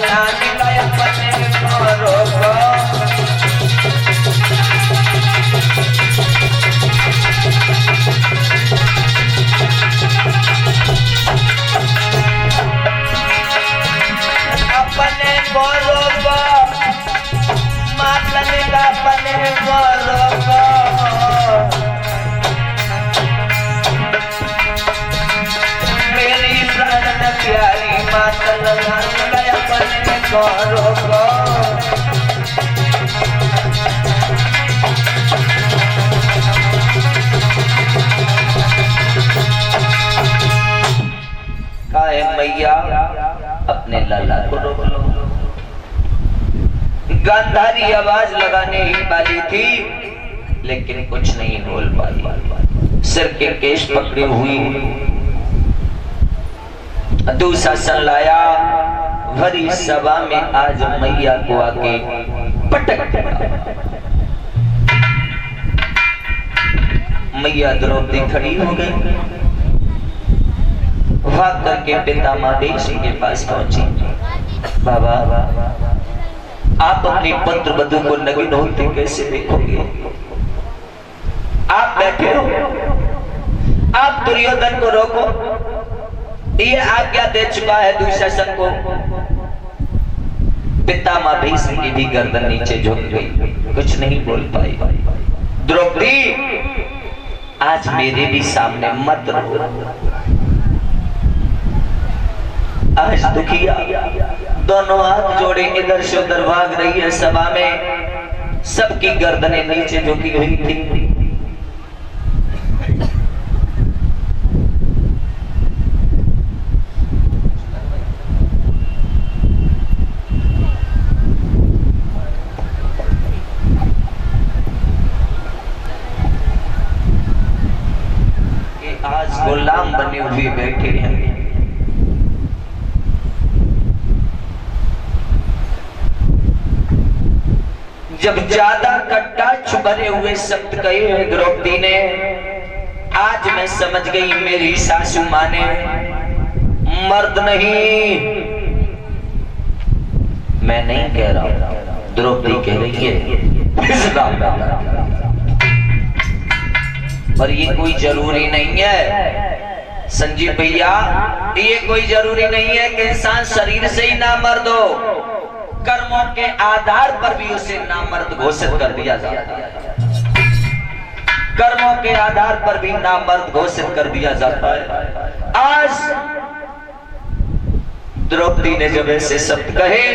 लाने का अपने को रोको। अपने को रोको, मातने का अपने को रोको। मेरी प्राण प्यारी मातन गया अपने को रोको। काहे मैया अपने लाला को रोक लो। गांधारी आवाज लगाने ही वाली थी लेकिन कुछ नहीं बोल पाई। सिर के केश पकड़ी हुई दुशासन लाया। भरी सभा में आज मैया को आके पटक। मैया द्रौपदी खड़ी हो गई। भाग करके पिता महादेव के पास पहुंची। बाबा आप अपनी पुत्र वधू को नग्न होते कैसे देखोगे? आप बैठे हो, आप दुर्योधन को रोको। ये आज्ञा दे चुका है दुशासन को। पितामह भीष्म की भी गर्दन नीचे झुक गई, कुछ नहीं बोल पाई। द्रौपदी आज मेरे भी सामने मत रो। आज दुखिया दोनों हाथ जोड़े इधर से उधर भाग रही है। सभा में सबकी गर्दनें नीचे झुकी हुई थी। आज गुलाम बने हुए बैठे हैं। जब ज्यादा कटाक्ष भरे हुए शब्द कहे हैं द्रौपदी ने, आज मैं समझ गई मेरी सासू मां ने मर्द नहीं, मैं नहीं कह रहा हूं, द्रौपदी कह रही है। और ये कोई जरूरी नहीं है संजीव भैया, ये कोई जरूरी नहीं है कि इंसान शरीर से ही ना मर्द हो। कर्मों के आधार पर भी उसे नामर्द घोषित कर दिया जाता है। कर्मों के आधार पर भी नामर्द घोषित कर दिया जाता है। आज द्रौपदी ने जब ऐसे शब्द कहे,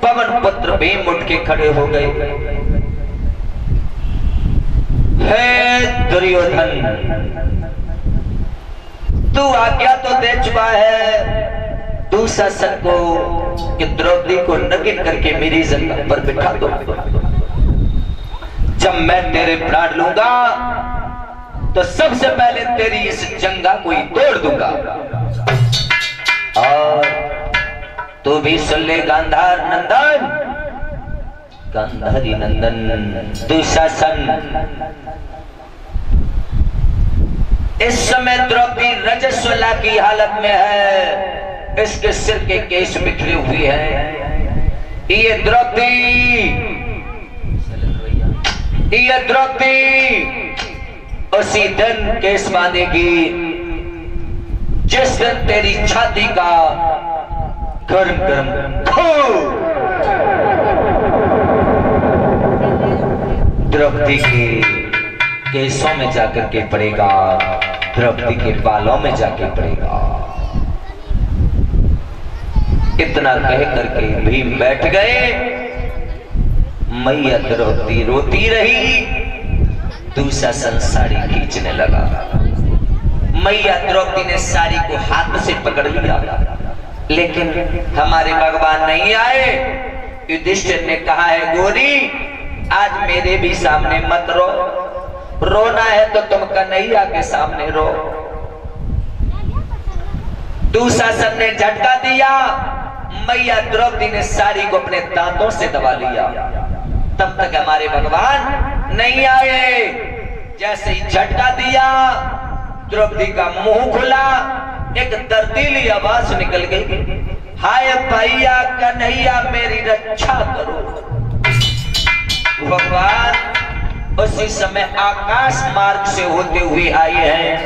पवन पुत्र भीम उठ के खड़े हो गए। हे दुर्योधन, तू आज्ञा तो दे चुका है दुशासन को कि द्रौपदी को नग्न करके मेरी जगह पर बिठा दो। जब मैं तेरे प्राण लूंगा तो सबसे पहले तेरी इस जंगा को ही तोड़ दूंगा। और तू भी सुन ले गांधार नंदन, गांधारी नंदन दुशासन, इस समय द्रौपदी रजस्वला की हालत में है। इसके सिर के केश बिखरे हुए हैं। ये द्रौपदी उसी दिन केस बांधेगी जिस दिन तेरी छाती का गर्म गर्म खून द्रौपदी के केसों में जाकर के पड़ेगा, द्रौपदी के बालों में जाके पड़ेगा। इतना कह करके भीम बैठ गए। मैया द्रौपदी रोती रही। दुशासन साड़ी खींचने लगा। मैया द्रौपदी ने साड़ी को हाथ से पकड़ लिया, लेकिन हमारे भगवान नहीं आए। युधिष्ठिर ने कहा है, गोरी आज मेरे भी सामने मत रो, रोना है तो तुम कन्हैया के सामने रो। दुशासन ने झटका दिया। मैया द्रौपदी ने साड़ी को अपने दांतों से दबा लिया। तब तक हमारे भगवान नहीं आए। जैसे ही झटका दिया, द्रौपदी का मुंह खुला, एक दर्दीली आवाज निकल गई, हाय भैया कन्हैया मेरी रक्षा करो। भगवान उसी समय आकाश मार्ग से होते हुए आए हैं।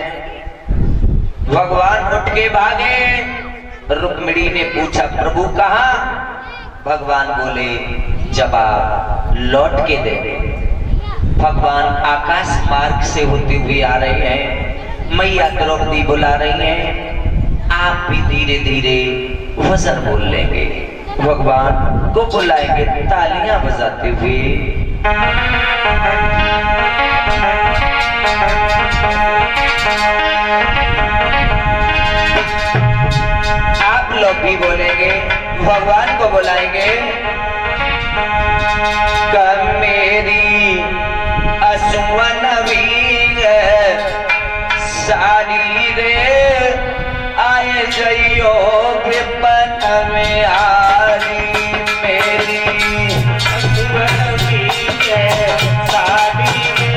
भगवान उठ के भागे। रुक्मिणी ने पूछा प्रभु कहाँ? भगवान बोले जवाब लौट के दे। भगवान आकाश मार्ग से होते हुए आ रहे हैं। मैया द्रौपदी बुला रही हैं। आप भी धीरे धीरे वजन बोल लेंगे। भगवान को बुलाएंगे तालियां बजाते हुए। आप लोग भी बोलेंगे, भगवान को बुलाएंगे। कब मेरी असुवन सारी रे आए जइयो विपन में हारी। मेरी सारी रे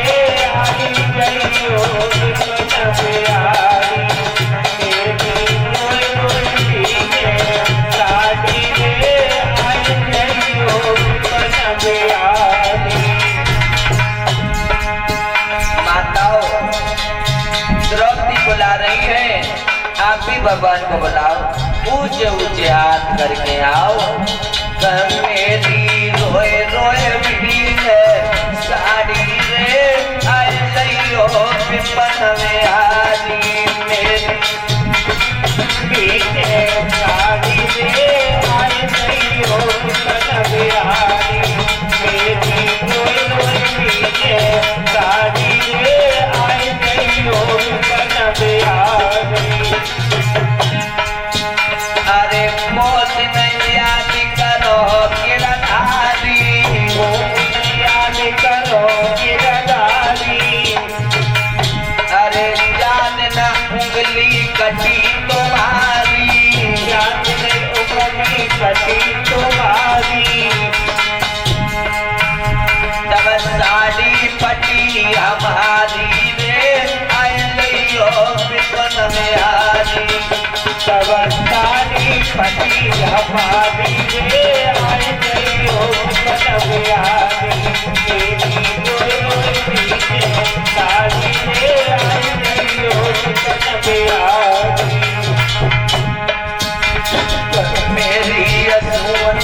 आए जइयो विपन में हारी। आप भी भगवान को बुलाओ। ऊंचे ऊंचे हाथ करके आओ। मेरी रोए रोए साड़ी रे आए जइयो विपन में हारी। मेरी साड़ी रे आए जइयो विपन में हारी। मेरी रोए रोए साड़ी रे आए जइयो विपन में हारी। अरे मौत में याद करो गिरधारी। याद करो गिरधारी। अरे याद न उंगली कटी तुम्हारी। याद न उंगली कटी तुम्हारी। तब साड़ी फटी हमारी रे आए लियो विपन में हारी। तब साड़ी फटी हमारी रे आए जइयो विपन में हारी। मेरी रोए रोए साड़ी रे आए जइयो विपन में हारी। मेरी असुवन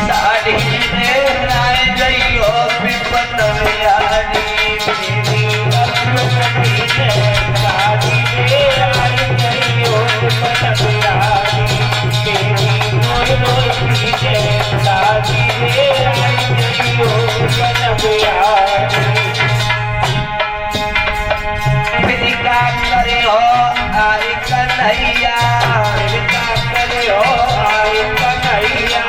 साड़ी रे आए जइयो विपन में हारी। मेरी असुवन साड़ी रे आए जइयो विपन में हारी। मेरी रोए रोए साड़ी रे आए जइयो विपन में हारी। फिरिका करे हो आए कन्हैया। फिरिका करे हो आए कन्हैया।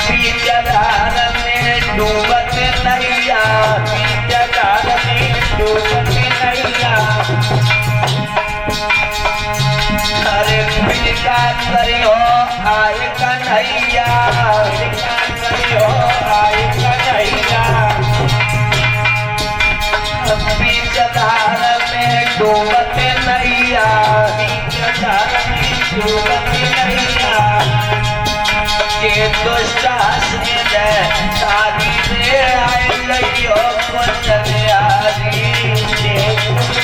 बीजधार में डूबत नैया। बीजधार में डूबत नैया। अरे फिरिका करे हो आए कन्हैया। फिरिका करे हो आए कन्हैया। बीजधार में डूबत नैया। बीजधार में डूबत नैया। के दुष्टासी सारी रे आए लियो कुंज में हारी।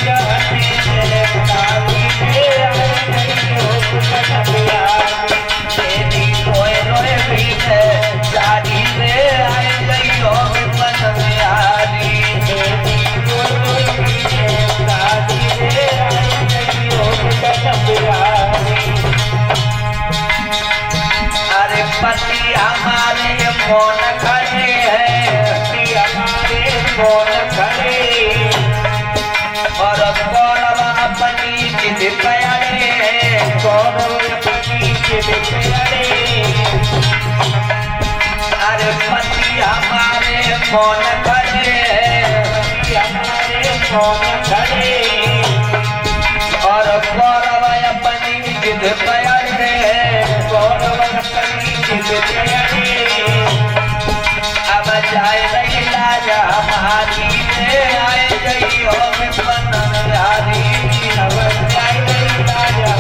सारी रे आए लियो कुंज में हारी। मेरी रोए रोए भीगे सारी रे आए लियो विपन में हारी। मेरी रोए रोए भीगे सारी रे आए लियो विपन में हारी। अरे पति हमारे मौन खड़े हैं। पति हमारे मौन खड़े। और कौरव अपनी जिद पे अड़े हैं। कौरव अपनी जिद पे अड़े। अरे पति हमारे मौन खड़े हैं। पति हमारे मौन खड़े। और कौरव अपनी जिद पे अड़े हैं। कौरव अपनी जिद पे अड़े। अब जाए रही राजा हमारी रे आए जइयो विपन में हारी। अब जाए रही राजा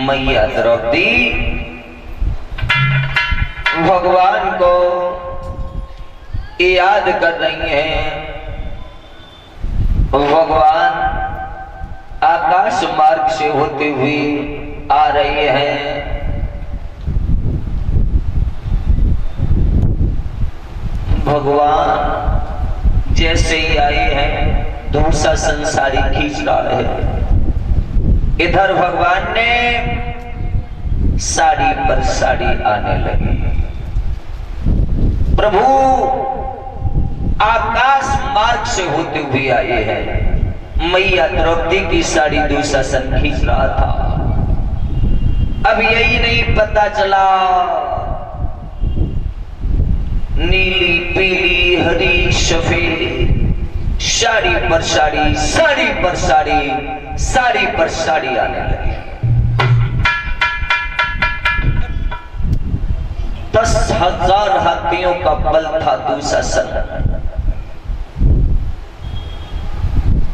मैया द्रौपदी भगवान को याद कर रही हैं। भगवान आकाश मार्ग से होते हुए आ रहे हैं। भगवान जैसे ही आए हैं दूसरा संसारी खींच रहा है। इधर भगवान ने साड़ी पर साड़ी आने लगी। प्रभु आकाश मार्ग से होते हुए आए हैं। मैया द्रौपदी की साड़ी दुशासन खींच रहा था। अब यही नहीं पता चला नीली पीली हरी सफेद साड़ी पर साड़ी, साड़ी पर साड़ी, साड़ी पर साड़ी आने लगी। 10,000 हाथियों का बल था दुशासन।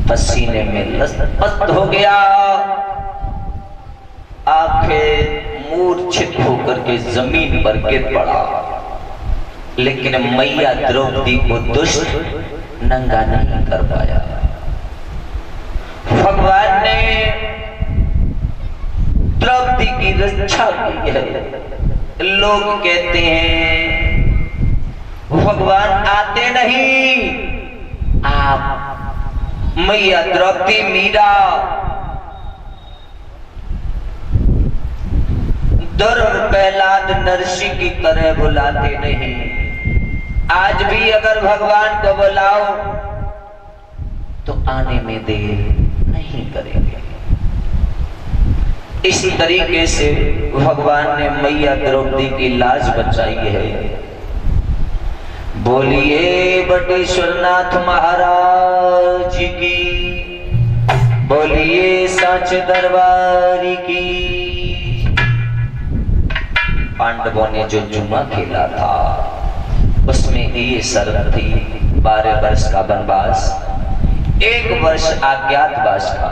पसीने में लथपथ हो गया। आंखें मूर्छित होकर के जमीन पर गिर पड़ा। लेकिन मैया द्रौपदी को दुष्ट नंगा नहीं कर पाया। भगवान ने द्रौपदी की रक्षा की है। लोग कहते हैं भगवान आते नहीं, आप मैया द्रौपदी मीरा दुर्ग प्रहलाद नरसी की तरह बुलाते नहीं। आज भी अगर भगवान को बुलाओ तो आने में देर नहीं करेंगे। इस तरीके से भगवान ने मैया द्रौपदी की लाज बचाई है। बोलिए बटेश्वरनाथ महाराज की, बोलिए साच दरबारी की। पांडवों ने जो जुआ खेला था उसमें ये शर्त थी 12 वर्ष का वनवास, 1 वर्ष अज्ञातवास का।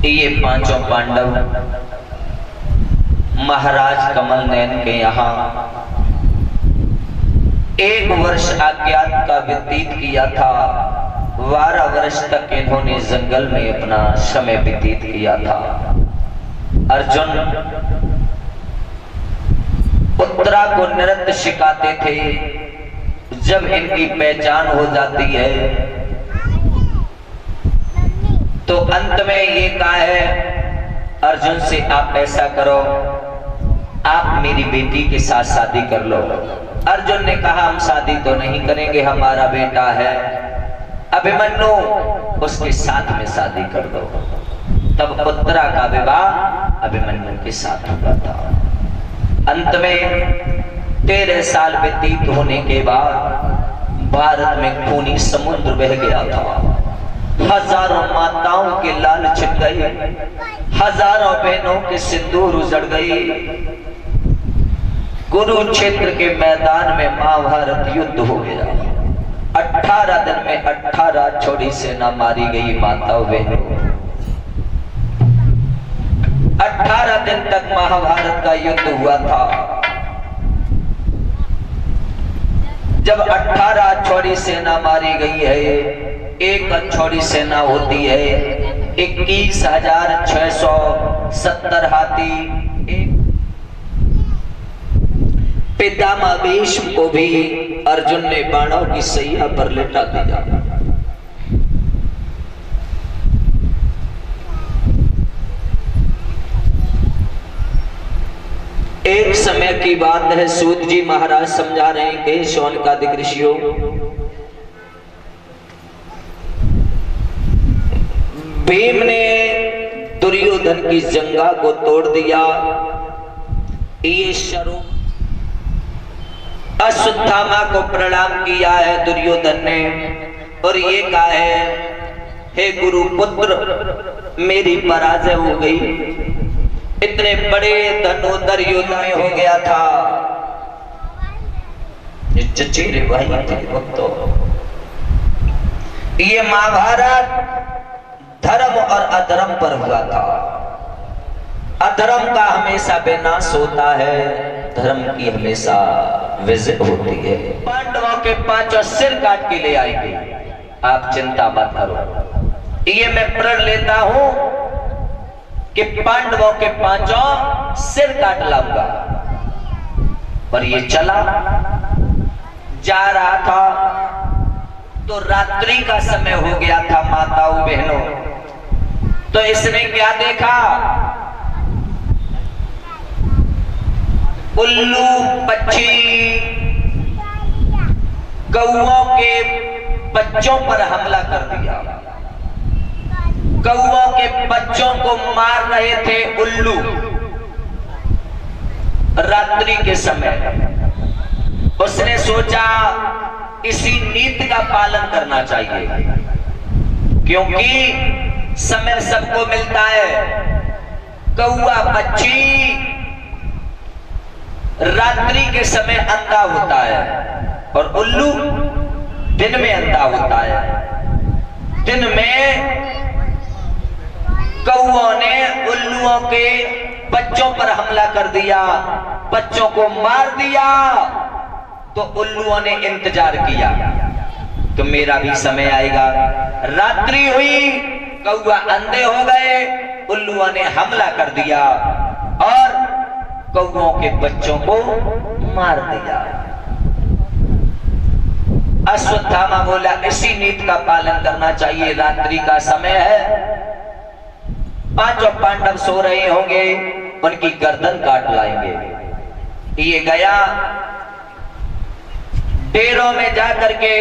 ये पांचों पांडव महाराज कमल नयन के यहाँ 1 वर्ष अज्ञात का व्यतीत किया था। 12 वर्ष तक इन्होंने जंगल में अपना समय व्यतीत किया था। अर्जुन उत्तरा को नृत्य सिखाते थे। जब इनकी पहचान हो जाती है तो अंत में ये कहा है अर्जुन से, आप ऐसा करो, आप मेरी बेटी के साथ शादी कर लो। अर्जुन ने कहा हम शादी तो नहीं करेंगे, हमारा बेटा है अभिमन्यु, उसके साथ में शादी कर दो। तब उत्तरा का विवाह अभिमन्यु के साथ हुआ था। अंत में 13 साल व्यतीत होने के बाद भारत में खूनी समुद्र बह गया था। हजारों माताओं के लाल छिप गए, हजारों बहनों के सिंदूर उजड़ गए। कुरुक्षेत्र के मैदान में महाभारत युद्ध हो गया। 18 दिन में 18 छोड़ी सेना मारी गई माताओं बहनों। 18 दिन तक महाभारत का युद्ध हुआ था। जब 18 छोड़ी सेना मारी गई है, एक छोड़ी सेना होती है 21,670 हाथी। पितामह भीष्म को भी अर्जुन ने बाणों की सैया पर लिटा दिया। एक समय की बात है, सूत जी महाराज समझा रहे हैं कि शौनकादिक ऋषियों, भीम ने दुर्योधन की जंगा को तोड़ दिया। ये स्वरूप अश्वत्थामा को प्रणाम किया है दुर्योधन ने और ये कहा है, हे गुरु पुत्र मेरी पराजय हो गई। इतने बड़े धनुर्धर योद्धा हो गया था। चचेरे भाई थे भक्तों, ये महाभारत धर्म और अधर्म पर हुआ था। अधर्म का हमेशा विनाश होता है, धर्म की हमेशा विजय होती है। पांडवों के 5 सिर काट के ले आएंगे, आप चिंता मत करो। ये मैं प्रण लेता हूं कि पांडवों के 5 सिर काट लाऊंगा। पर ये चला जा रहा था तो रात्रि का समय हो गया था माताओं बहनों। तो इसने क्या देखा, उल्लू पक्षी कौओं के बच्चों पर हमला कर दिया। कौओं के बच्चों को मार रहे थे उल्लू रात्रि के समय। उसने सोचा इसी नीति का पालन करना चाहिए, क्योंकि समय सबको मिलता है। कौआ पक्षी रात्रि के समय अंधा होता है और उल्लू दिन में अंधा होता है। दिन में कौओं ने उल्लुओं के बच्चों पर हमला कर दिया, बच्चों को मार दिया। तो उल्लुओं ने इंतजार किया तो मेरा भी समय आएगा। रात्रि हुई, कौआ अंधे हो गए, उल्लुओं ने हमला कर दिया और कौओं के बच्चों को मार दिया। अश्वत्थामा बोला इसी नीति का पालन करना चाहिए, रात्रि का समय है, 5 पांडव सो रहे होंगे, उनकी गर्दन काट लाएंगे। ये गया डेरों में जाकर के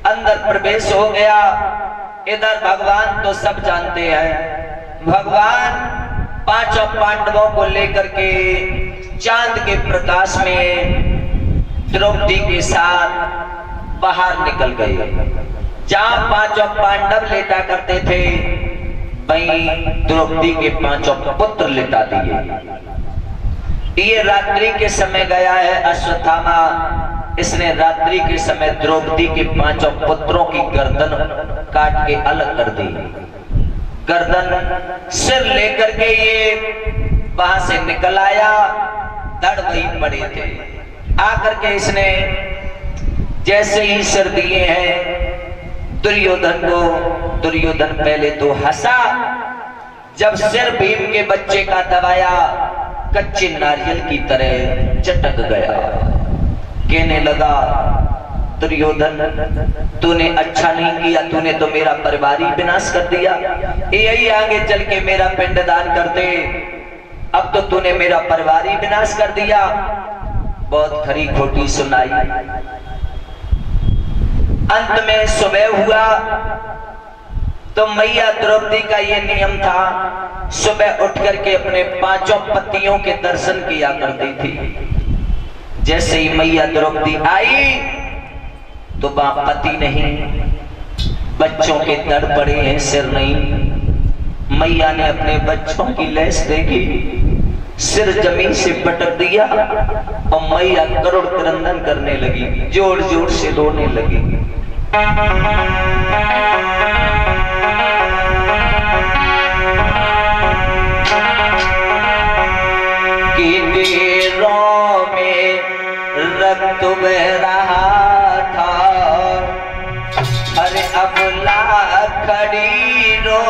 अंदर प्रवेश हो गया। इधर भगवान तो सब जानते हैं, भगवान 5 पांडवों को लेकर के चांद के प्रकाश में द्रौपदी के साथ बाहर निकल गए। जहां 5 पांडव लेटा करते थे वहीं द्रौपदी के 5 पुत्र लेटा दिए। ये रात्रि के समय गया है अश्वत्थामा, इसने रात्रि के समय द्रौपदी के 5 पुत्रों की गर्दन काट के अलग कर दी। गर्दन सिर लेकर के ये वहां से निकल आया, धड़ वहीं पड़े थे। आकर के इसने जैसे ही सिर दिए हैं दुर्योधन को, दुर्योधन पहले तो हंसा, जब सिर भीम के बच्चे का दबाया कच्चे नारियल की तरह चटक गया। कहने लगा दुर्योधन तूने अच्छा नहीं किया, तूने तो मेरा परिवार ही विनाश कर दिया। यही आगे चल के मेरा पिंडदान कर दे, अब तो तूने मेरा परिवार ही विनाश कर दिया। बहुत खरी खोटी सुनाई। अंत में सुबह हुआ तो मैया द्रौपदी का ये नियम था, सुबह उठ करके अपने 5 पतियों के दर्शन किया करती थी। जैसे ही मैया द्रौपदी आई तो वहां पति नहीं, बच्चों के दर पड़े हैं, सिर नहीं। मैया ने अपने बच्चों की लैस देखी, सिर जमीन से पटक दिया और मैया करुण क्रंदन करने लगी, जोर जोर से रोने लगी। रक्त बह रहा था, अरे अबला खड़ी रो